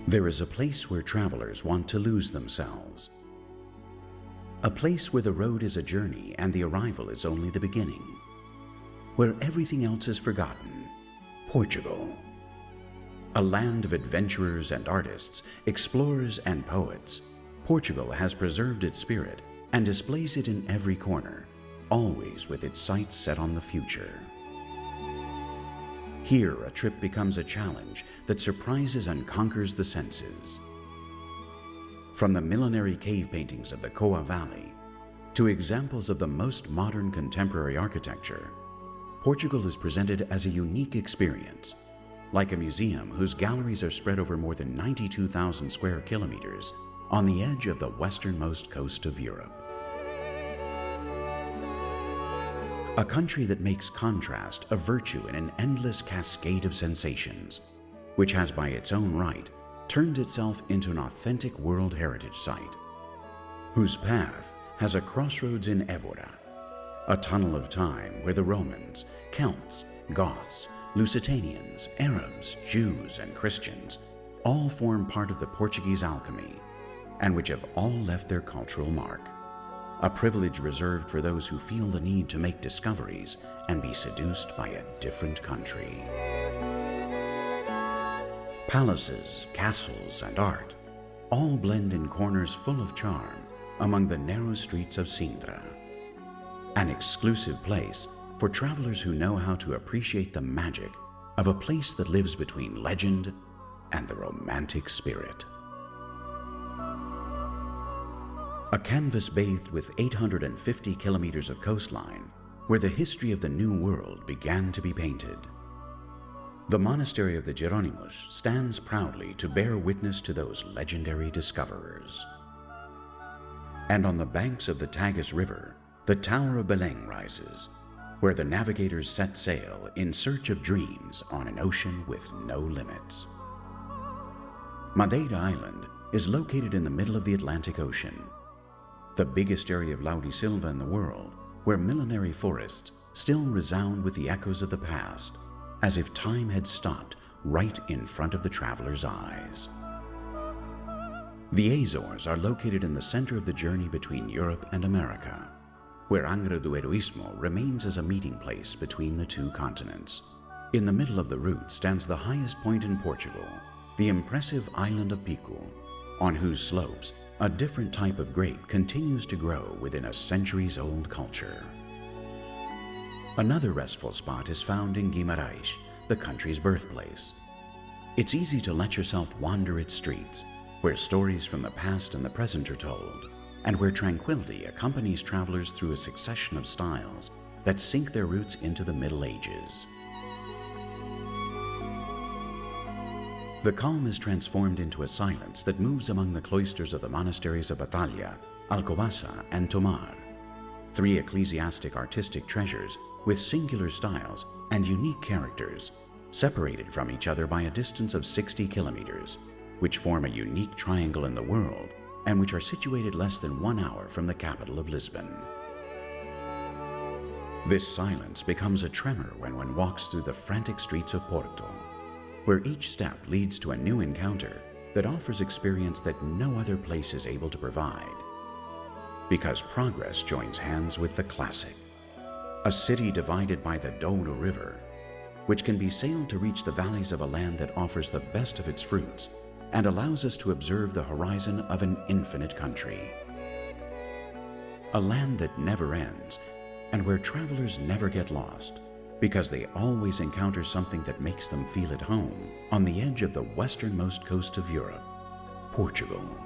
There is a place where travelers want to lose themselves. A place where the road is a journey and the arrival is only the beginning. Where everything else is forgotten. Portugal. A land of adventurers and artists, explorers and poets, Portugal has preserved its spirit and displays it in every corner, always with its sights set on the future. Here, a trip becomes a challenge that surprises and conquers the senses. From the millenary cave paintings of the Coa Valley to examples of the most modern contemporary architecture, Portugal is presented as a unique experience, like a museum whose galleries are spread over more than 92,000 square kilometers on the edge of the westernmost coast of Europe. A country that makes contrast a virtue in an endless cascade of sensations, which has by its own right turned itself into an authentic World Heritage Site, whose path has a crossroads in Évora, a tunnel of time where the Romans, Celts, Goths, Lusitanians, Arabs, Jews, and Christians all form part of the Portuguese alchemy, and which have all left their cultural mark. A privilege reserved for those who feel the need to make discoveries and be seduced by a different country. Palaces, castles, and art all blend in corners full of charm among the narrow streets of Sintra. An exclusive place for travelers who know how to appreciate the magic of a place that lives between legend and the romantic spirit. A canvas bathed with 850 kilometers of coastline, where the history of the New World began to be painted. The monastery of the Jeronimus stands proudly to bear witness to those legendary discoverers. And on the banks of the Tagus River, the Tower of Belém rises, where the navigators set sail in search of dreams on an ocean with no limits. Madeira Island is located in the middle of the Atlantic Ocean, the biggest area of Laurisilva in the world, where millenary forests still resound with the echoes of the past, as if time had stopped right in front of the traveler's eyes. The Azores are located in the center of the journey between Europe and America, where Angra do Heroísmo remains as a meeting place between the two continents. In the middle of the route stands the highest point in Portugal, the impressive island of Pico, on whose slopes a different type of grape continues to grow within a centuries-old culture. Another restful spot is found in Guimarães, the country's birthplace. It's easy to let yourself wander its streets, where stories from the past and the present are told, and where tranquility accompanies travelers through a succession of styles that sink their roots into the Middle Ages. The calm is transformed into a silence that moves among the cloisters of the monasteries of Batalha, Alcobaça, and Tomar, three ecclesiastic artistic treasures with singular styles and unique characters, separated from each other by a distance of 60 kilometers, which form a unique triangle in the world and which are situated less than 1 hour from the capital of Lisbon. This silence becomes a tremor when one walks through the frantic streets of Porto, where each step leads to a new encounter that offers experience that no other place is able to provide. Because progress joins hands with the classic, a city divided by the Douro River, which can be sailed to reach the valleys of a land that offers the best of its fruits and allows us to observe the horizon of an infinite country. A land that never ends and where travelers never get lost, because they always encounter something that makes them feel at home on the edge of the westernmost coast of Europe, Portugal.